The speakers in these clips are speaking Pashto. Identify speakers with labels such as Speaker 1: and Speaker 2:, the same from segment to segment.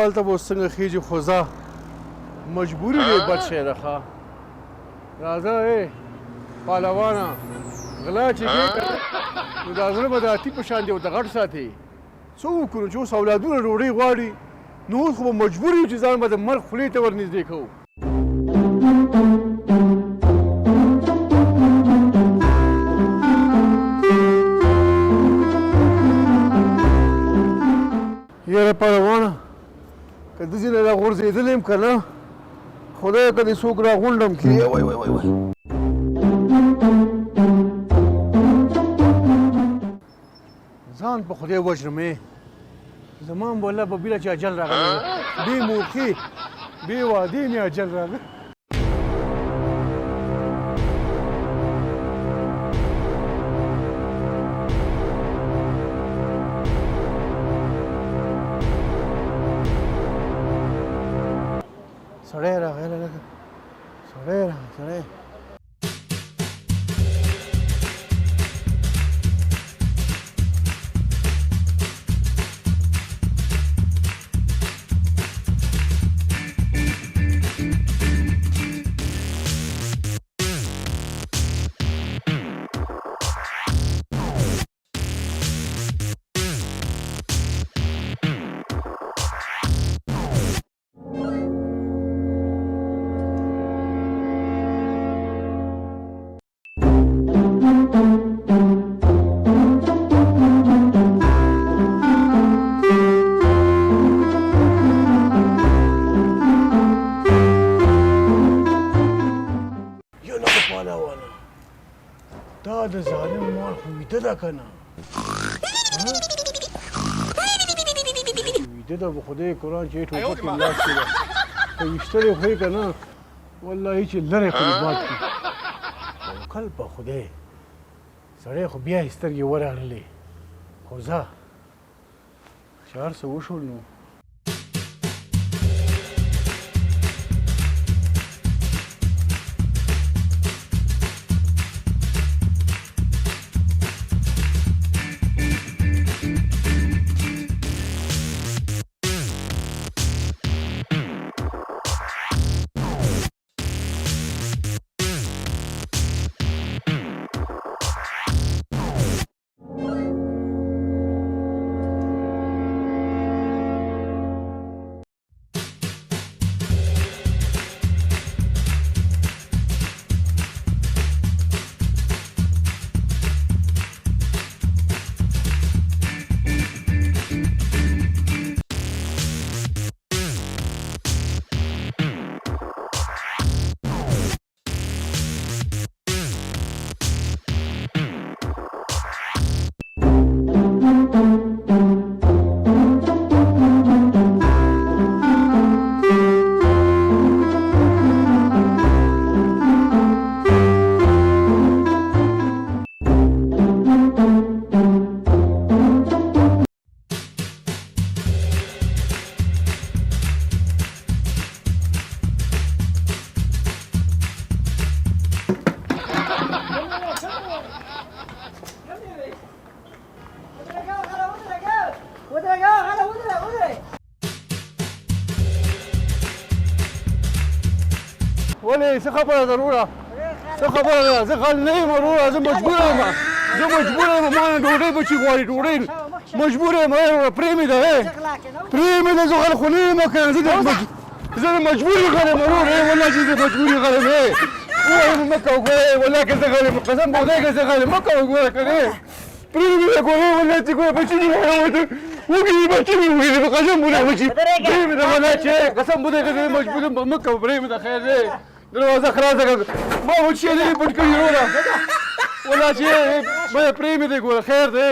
Speaker 1: هلته به اوس څنګه خېږي خو ځه مجبوري دی بد شی ده ښه راځه ای پهلوانه غلا چې کېږي نو دا زړه به د اتي په شان دی ورته غټ ساتي څه وکړو چې اوس اولادونه ډوډۍ غواړي نو اوس خو به مجبور یو چې ځان به د مرګ خولې ته ورنږدې کوو یاره پهلوانه که داسې نه راغورځېدلی یم که نه خدایه که دې څوک راغونډم کړي وای وای وای وای ځان په خدای وژنم زما هم والله په بیله چې اجل راغلی بې موقع بې وعدې مې اجل راغلی سړی راغی لکه سړی راغی سړی دا د ظالم مال خو ویده ده که نه ویده ده به خدای قرآن چې ټوپک یې لاس کې ده که ویشتلی خو یې که نه والله چې لرې خو یې باد کړي توکل په خدای سړی خو بیا یې سترګې ورغللې خو ځه چې هر څه وشول نو ولې څه خبره ده وروره څه خبره ده زه غل نه یم وروره زه مجبوره یم زه مجبوره یم ما نه ډوډۍ بچي غواړي ډوډۍ مجبوره یم وروره پرېمې ده پرېمې ده زه غل خو نه یم که زه د مجبورې غل یم وروره والله چې زه مجبورې غل یم ووایم مه کوه ګوره والله که زه غل یم قسم په خدای که زه غل یم مه کوه ګوره که نه پرېمې ده ګوره والله چې ګوره بچي دي وګړي بچي مې وګړي قسم بوده بچي پرېمې ده والله چې قسم بوده که زه مجبور یم مه کوه پرېمې ده خیر دی دروازه خلاصه کړه ما وچېدلې پټ کړي وروره والله چې ما پرېمې دی ګوره خیر دی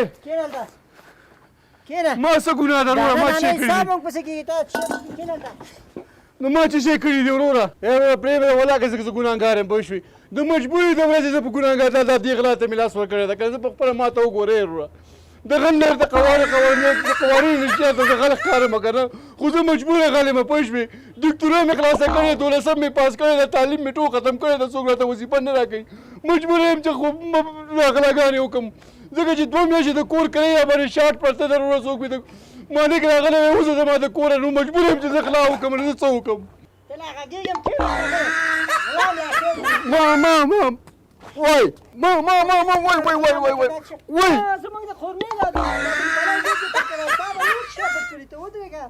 Speaker 1: ما څه ګناه ده وروره ما څه کړي نو ما چې شی کړي دي وروره پرېمې ده والله که زه ګناهګار یم پوه شوې د مجبوري د ورځې زه په ګناهګار دا دې غلا ته مې لاس ورکړی ده که زه په خپله ما ته وګورې وروره دغه نر د قوانینو رښتیا ته زه غل ښکارم که نه خو زه مجبوره غل یم پوه شوې ډاکټرۍ مې خلاصه کړې 12 مې پاس کړی ده تعلیم مې ټول ختم کړی ده څوک راته وظیفه نه راکوي مجبوره یم چې خو غلاګانې وکړم ځکه چې 2 میاشتې د کور کرایه باندې شاټ پرته ده وروره څوک مې د مالک راغلی وی اوس زما د کوره نو مجبور یم چې زه غلا وکړم نو زه څه وکړم ما وای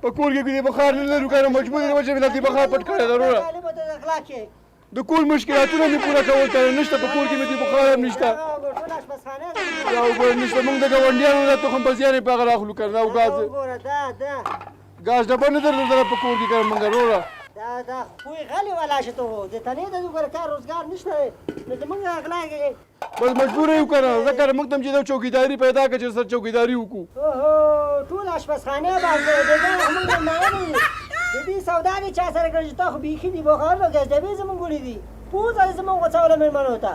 Speaker 1: په کور کې دې بخار نه لرو کنه مجبور یم چې ملت بخار پټ کړی ده وروره د کول مشکلاتونه مې پوره کول ته نشته په کور کې مې بخار هم نشته او ګور نشته موږ د ګاونډیانو د تخم په زیانې په هغه راخلو کړه او ګاز ډبه نه درلودله په کور کې کړه موږ وروره
Speaker 2: دا خوی غلی ولا شته وو د تنې د وګړه کار روزګار نشته نو زمونږ اغلا کې
Speaker 1: بس مجبور یو کنه ځکه موږ ته چې د چوکیداری پیدا کړ چې سر چوکیداری وکړو
Speaker 2: اوهو ټول اشپزخانه باندې دغه موږ نه نه د دې سودا دي چا سره کړی ته خو بيخي دی بخار نو ګز دې زمونږ ګولې دي پوز زمونږ وڅاوله مېرمن وتا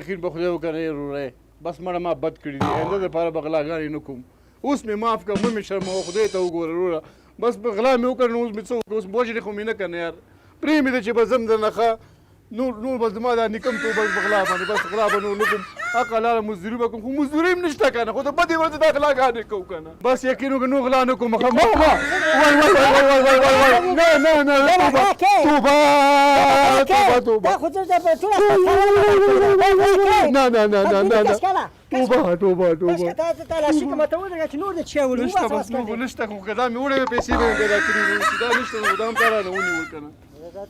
Speaker 1: خیر په خدای وکړه وروره بس مړه ما بد کړی دی انده لپاره بغلاګانی نه کوم اوس مې معاف کړه مې شرم او خدای ته وګوره وروره بس بغلا مې وکړ نو اوس مې څه اوس بوجري خو مې نه کنه یار پرې مې ده چې به زم درنه نور بس زما دا نکم تو بس بغلا باندې بس غلا به نور نکم حقلاله مزدوري به کوم خو مزدوري هم نشته کنه خو ته بدې ورځې دا غلاګانې کوو کنه بس یقین وکړه نو غلا نه کوم وای نه توبه
Speaker 2: دا خو څه په ټول
Speaker 1: توبه
Speaker 2: بس ته لاشي کوم ته ودرګه چې نور دې چاول
Speaker 1: نشته بس نو نشته خو کدا مې وړې پیسې به پیدا کړې دا نشته نو دا هم کار نه ونیول کنه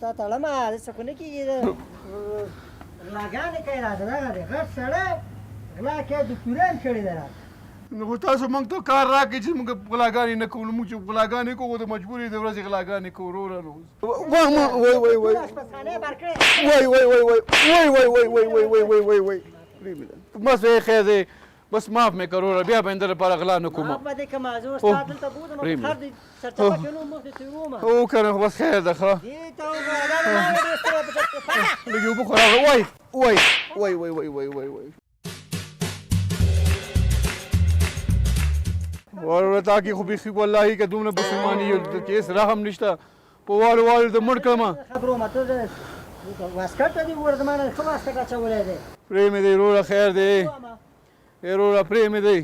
Speaker 2: تا تړمه څه کو نه کېږي غلاګانې کوي راته دغه دی غټ سړی غلا کوي د پوران کړی دی راته
Speaker 1: نو خو تاسو موږ ته کار راکړئ چې موږ غلاګانې نه کوو موږ چې غلاګانې کوو د مجبورې د ورځې غلاګانې کوو وروره نو بس خیر دی بس معاف مې کړو بیا به اندر لپاره غلا نه کوم
Speaker 2: معاف به دې کوم زه استاد دلته بوزم خر دې سرتپه کې نو مخ دې تیرومه
Speaker 1: او کنه بس خیر ده ښه
Speaker 2: دې ته وګوره
Speaker 1: لږ اوبه خو راغله وای وروره تا کې خو بیخي والله که دومره مسلماني یو کې هېڅ رحم نشته په والو د مړ کړمه
Speaker 2: خبرو مته واسکټ دې ور زمانه ښه واسکټ اچولی دی
Speaker 1: پرې مې دی وروره خیر دی وروره پرې مې دی